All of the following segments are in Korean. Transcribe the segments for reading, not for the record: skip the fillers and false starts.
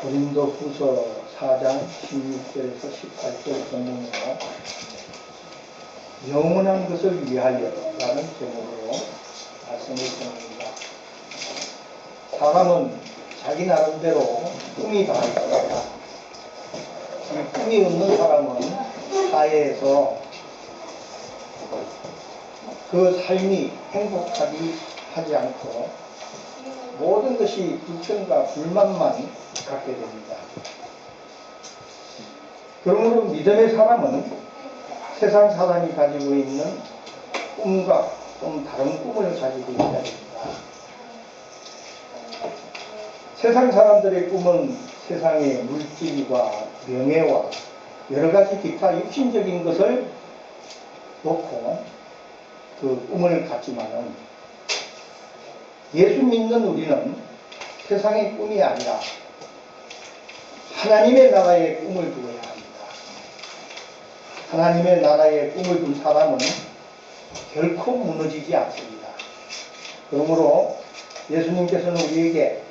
고린도후서 4장 16절에서 18절 본문으로 영원한 것을 위하여라는 제목으로 말씀을 전합니다. 사람은 자기 나름대로 꿈이 다 있습니다. 이 꿈이 없는 사람은 사회에서 그 삶이 행복하지 하지 않고 모든 것이 불평과 불만만 갖게 됩니다. 그러므로 믿음의 사람은 세상 사람이 가지고 있는 꿈과 좀 다른 꿈을 가지고 있어야 됩니다. 세상 사람들의 꿈은 세상의 물질과 명예와 여러 가지 기타 육신적인 것을 놓고 그 꿈을 갖지만은 예수 믿는 우리는 세상의 꿈이 아니라 하나님의 나라의 꿈을 두어야 합니다. 하나님의 나라의 꿈을 둔 사람은 결코 무너지지 않습니다. 그러므로 예수님께서는 우리에게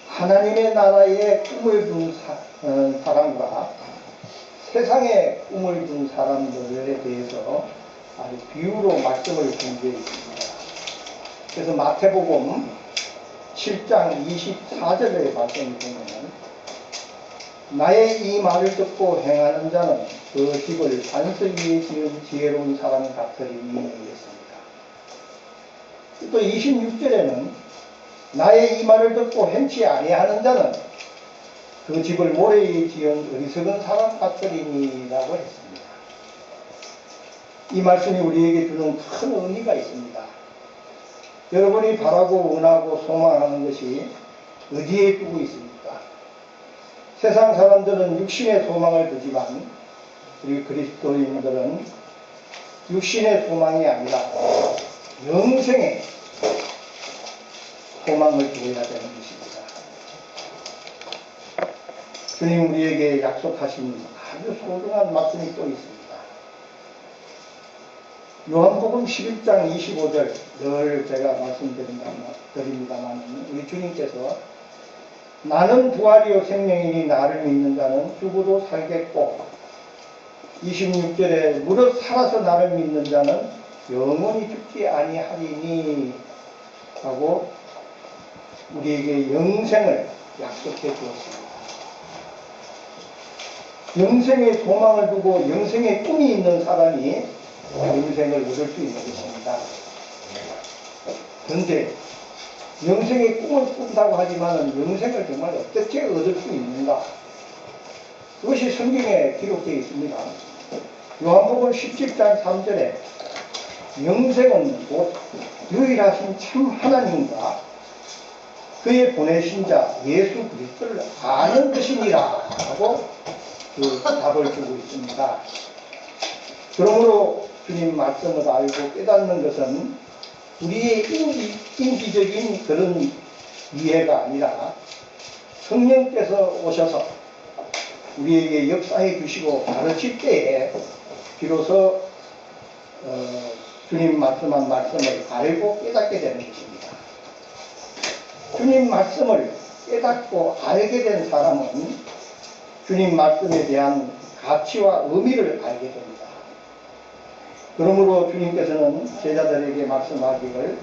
하나님의 나라의 꿈을 둔 사람과 세상의 꿈을 둔 사람들에 대해서 아주 비유로 말씀을 준비해 있습니다. 그래서 마태복음 7장 24절의 말씀을 보면 나의 이 말을 듣고 행하는 자는 그 집을 반석 위에 지은 지혜로운 사람 같으리니 했습니다. 또 26절에는 나의 이 말을 듣고 행치 아니하는 자는 그 집을 모래 위에 지은 어리석은 사람 같으리니라고 했습니다. 이 말씀이 우리에게 주는 큰 의미가 있습니다. 여러분이 바라고 원하고 소망하는 것이 어디에 두고 있습니까? 세상 사람들은 육신의 소망을 두지만 우리 그리스도인들은 육신의 소망이 아니라 영생의 소망을 두어야 되는 것입니다. 주님 우리에게 약속하신 아주 소중한 말씀이 또 있습니다. 요한복음 11장 25절 늘 제가 말씀드립니다만 우리 주님께서 나는 부활이요 생명이니 나를 믿는 자는 죽어도 살겠고 26절에 무릇 살아서 나를 믿는 자는 영원히 죽지 아니하리니 하고 우리에게 영생을 약속해 주었습니다. 영생의 소망을 두고 영생의 꿈이 있는 사람이 영생을 얻을 수 있는 것입니다. 그런데 영생의 꿈을 꾼다고 하지만 영생을 정말 어떻게 얻을 수 있는가? 그것이 성경에 기록되어 있습니다. 요한복음 17장 3절에 영생은 곧 유일하신 참 하나님과 그의 보내신 자 예수 그리스도를 아는 것이니라 하고 그 답을 주고 있습니다. 그러므로 주님 말씀을 알고 깨닫는 것은 우리의 인지적인 그런 이해가 아니라 성령께서 오셔서 우리에게 역사해 주시고 가르칠 때에 비로소 주님 말씀한 말씀을 알고 깨닫게 되는 것입니다. 주님 말씀을 깨닫고 알게 된 사람은 주님 말씀에 대한 가치와 의미를 알게 됩니다. 그러므로 주님께서는 제자들에게 말씀하기를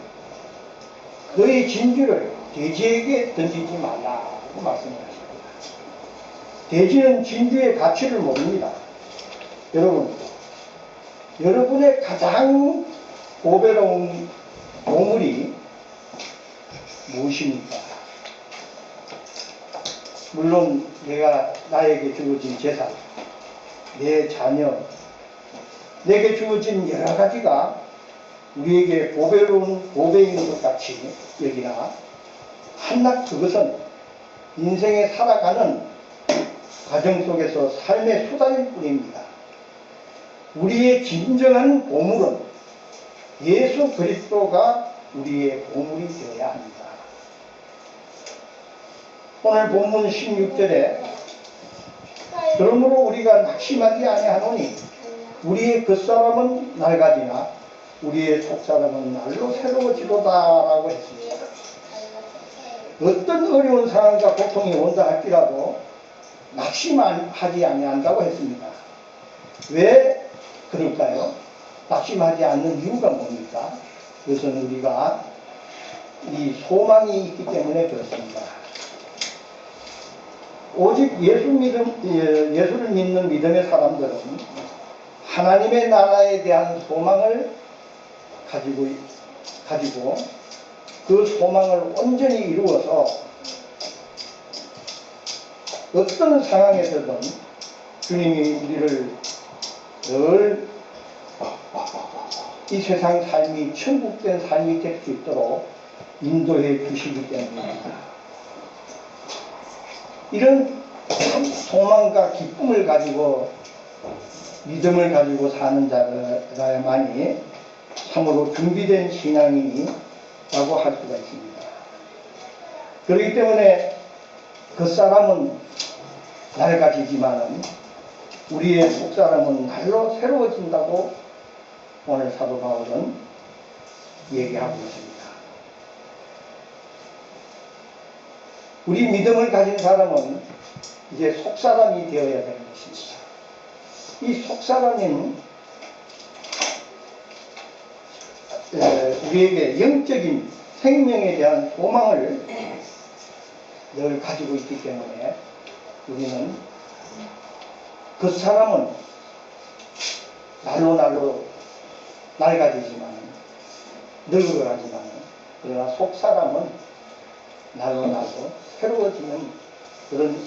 너희 진주를 돼지에게 던지지 말라고 말씀하십니다. 돼지는 진주의 가치를 모릅니다. 여러분, 여러분의 가장 보배로운 보물이 무엇입니까? 물론 나에게 주어진 재산, 내 자녀, 내게 주어진 여러 가지가 우리에게 보배로운 보배인 것 같이 여기나 한낱 그것은 인생에 살아가는 과정 속에서 삶의 수단일 뿐입니다. 우리의 진정한 보물은 예수 그리스도가 우리의 보물이 되어야 합니다. 오늘 본문 16절에 그러므로 우리가 낙심하지 아니하노니 우리의 겉사람은 낡아지나 우리의 속사람은 날로 새로워지도다 라고 했습니다. 어떤 어려운 상황과 고통이 온다 할지라도 낙심하지 아니한다고 했습니다. 왜 그럴까요? 낙심하지 않는 이유가 뭡니까? 그것은 우리가 이 소망이 있기 때문에 그렇습니다. 오직 예수를 믿는 믿음의 사람들은 하나님의 나라에 대한 소망을 가지고 그 소망을 온전히 이루어서 어떤 상황에서든 주님이 우리를 늘 이 세상 삶이 천국된 삶이 될 수 있도록 인도해 주시기 때문입니다. 이런 소망과 기쁨을 가지고 믿음을 가지고 사는 자라야만이 참으로 준비된 신앙이라고 할 수가 있습니다. 그렇기 때문에 그 사람은 낡아지지만은 우리의 속사람은 날로 새로워진다고 오늘 사도 바울은 얘기하고 있습니다. 우리 믿음을 가진 사람은 이제 속사람이 되어야 되는 것입니다. 이 속사람은 우리에게 영적인 생명에 대한 소망을 늘 가지고 있기 때문에 우리는 그 사람은 날로 낡아지지만 늙어가지만 그러나 속사람은 날로 새로워지는 그런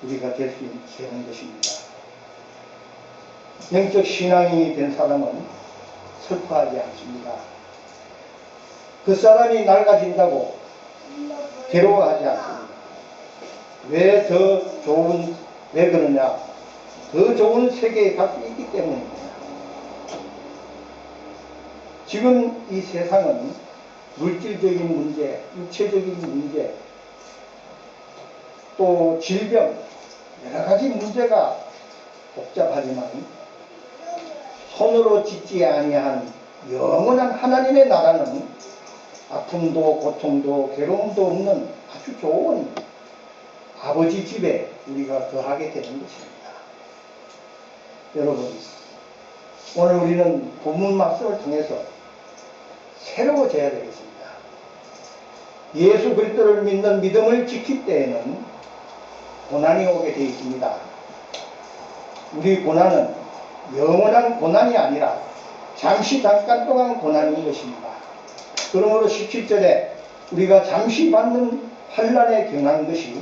우리가 될 수 있는 것입니다. 영적 신앙이 된 사람은 슬퍼하지 않습니다. 그 사람이 낡아진다고 괴로워하지 않습니다. 왜 그러냐? 더 좋은 세계에 갖고 있기 때문입니다. 지금 이 세상은 물질적인 문제, 육체적인 문제, 또 질병, 여러 가지 문제가 복잡하지만 손으로 짓지 아니한 영원한 하나님의 나라는 아픔도 고통도 괴로움도 없는 아주 좋은 아버지 집에 우리가 거하게 되는 것입니다. 여러분, 오늘 우리는 본문 말씀을 통해서 새로워져야 되겠습니다. 예수 그리스도를 믿는 믿음을 지킬 때에는 고난이 오게 되어 있습니다. 우리 고난은 영원한 고난이 아니라 잠깐 동안 고난인 것입니다. 그러므로 17절에 우리가 잠시 받는 환난에 경한 것이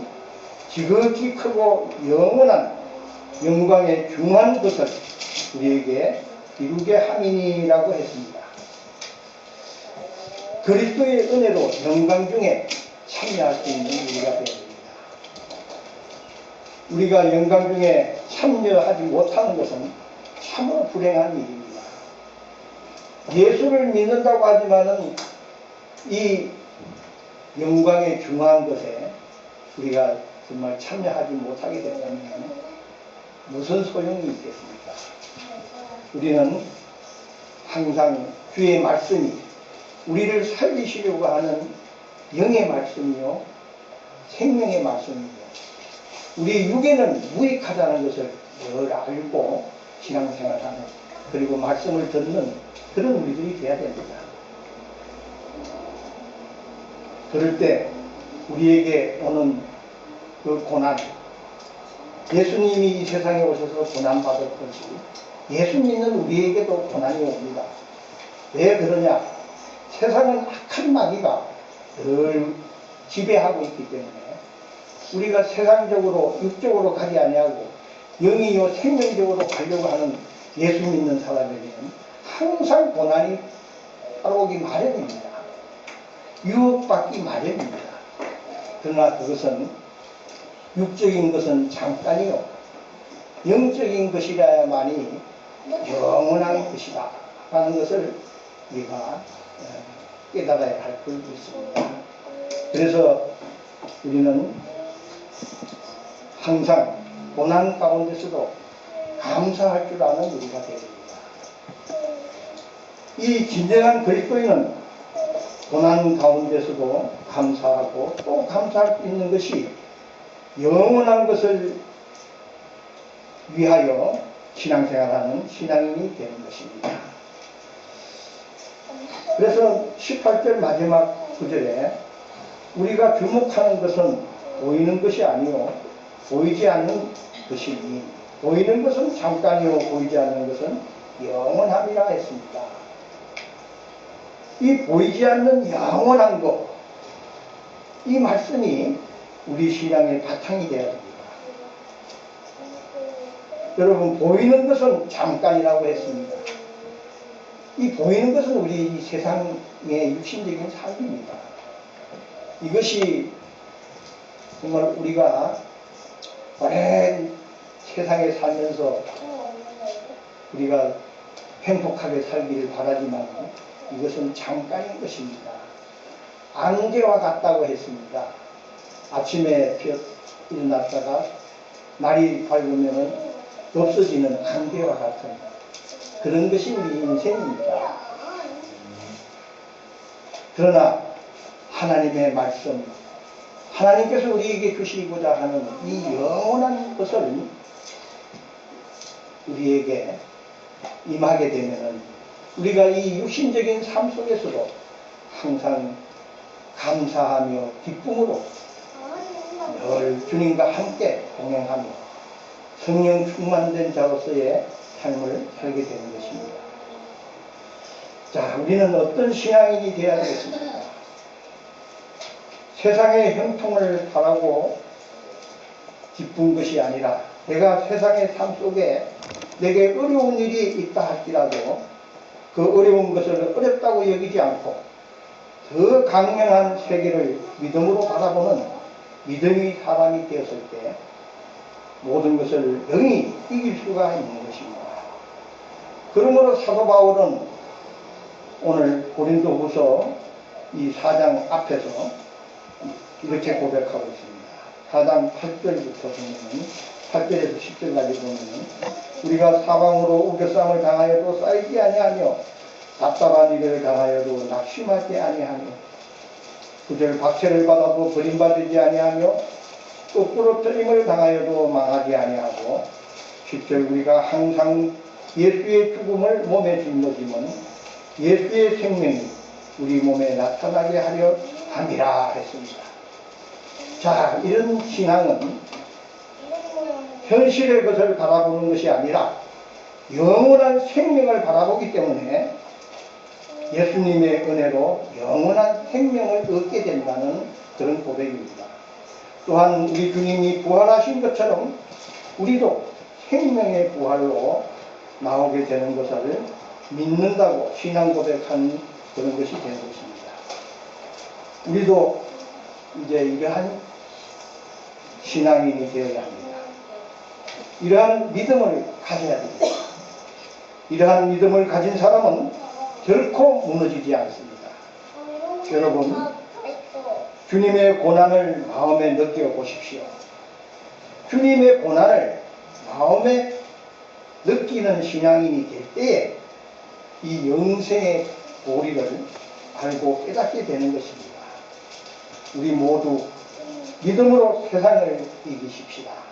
지극히 크고 영원한 영광에 중한 것을 우리에게 이루게 함이니라고 했습니다. 그리스도의 은혜로 영광 중에 참여할 수 있는 우리가 되어야 됩니다. 우리가 영광 중에 참여하지 못하는 것은 참으로 불행한 일입니다. 예수를 믿는다고 하지만은 이 영광에 중한 것에 우리가 정말 참여하지 못하게 된다면 무슨 소용이 있겠습니까? 우리는 항상 주의 말씀이 우리를 살리시려고 하는 영의 말씀이요 생명의 말씀이요 우리 육에는 무익하다는 것을 늘 알고 신앙생활하는 그리고 말씀을 듣는 그런 우리들이 되어야 됩니다. 그럴 때 우리에게 오는 그 고난, 예수님이 이 세상에 오셔서 고난받을 것이 예수 믿는 우리에게도 고난이 옵니다. 왜 그러냐? 세상은 악한 마귀가 늘 지배하고 있기 때문에 우리가 세상적으로 육적으로 가지 아니하고 영이요 생명적으로 가려고 하는 예수 믿는 사람에게는 항상 고난이 따라오기 마련입니다. 유혹받기 마련입니다. 그러나 그것은 육적인 것은 잠깐이요 영적인 것이라야만이 영원한 것이다 하는 것을 우리가 깨달아야 할 것이 있습니다. 그래서 우리는 항상 고난 가운데서도 감사할 줄 아는 우리가 되어야 됩니다. 이 진정한 그리스도인은 고난 가운데서도 감사하고 또 감사할 수 있는 것이 영원한 것을 위하여 신앙생활하는 신앙인이 되는 것입니다. 그래서 18절 마지막 구절에 우리가 주목하는 것은 보이는 것이 아니요 보이지 않는 것이니 보이는 것은 잠깐이요 보이지 않는 것은 영원함이라 했습니다. 이 보이지 않는 영원한 것, 이 말씀이 우리 신앙의 바탕이 되어야 합니다. 여러분, 보이는 것은 잠깐이라고 했습니다. 이 보이는 것은 우리 이 세상의 육신적인 삶입니다. 이것이 정말 우리가 오랜 세상에 살면서 우리가 행복하게 살기를 바라지만 이것은 잠깐인 것입니다. 안개와 같다고 했습니다. 아침에 일어났다가 날이 밝으면 없어지는 안개와 같은 그런 것이 우리 인생입니다. 그러나 하나님의 말씀, 하나님께서 우리에게 주시고자 하는 이 영원한 것을 우리에게 임하게 되면은 우리가 이 육신적인 삶 속에서도 항상 감사하며 기쁨으로 늘 주님과 함께 동행하며 성령 충만된 자로서의 삶을 살게 되는 것입니다. 자, 우리는 어떤 신앙인이 되어야 되겠습니까? 세상의 형통을 바라고 기쁜 것이 아니라 내가 세상의 삶 속에 내게 어려운 일이 있다 할지라도 그 어려운 것을 어렵다고 여기지 않고 더 강력한 세계를 믿음으로 바라보는 믿음의 사람이 되었을 때 모든 것을 영이 이길 수가 있는 것입니다. 그러므로 사도 바울은 오늘 고린도후서 이 4장 앞에서 이렇게 고백하고 있습니다. 4장 8절부터 보면 8절에서 10절까지 보면 우리가 사방으로 우겨쌈을 당하여도 쌓이지 아니하며 답답한 일을 당하여도 낙심하지 아니하며 9절 박해를 받아도 버림받지 아니하며 또 부러뜨림을 당하여도 망하지 아니하고 10절 우리가 항상 예수의 죽음을 몸에 짊어지면 예수의 생명이 우리 몸에 나타나게 하려 함이라 했습니다. 자, 이런 신앙은 현실의 것을 바라보는 것이 아니라 영원한 생명을 바라보기 때문에 예수님의 은혜로 영원한 생명을 얻게 된다는 그런 고백입니다. 또한 우리 주님이 부활하신 것처럼 우리도 생명의 부활로 나오게 되는 것을 믿는다고 신앙 고백한 그런 것이 되는 것입니다. 우리도 이제 이러한 신앙인이 되어야 합니다. 이러한 믿음을 가져야 됩니다. 이러한 믿음을 가진 사람은 결코 무너지지 않습니다. 여러분, 주님의 고난을 마음에 느껴보십시오. 주님의 고난을 마음에 느끼는 신앙인이 될 때에 이 영생의 도리를 알고 깨닫게 되는 것입니다. 우리 모두 믿음으로 세상을 이기십시다.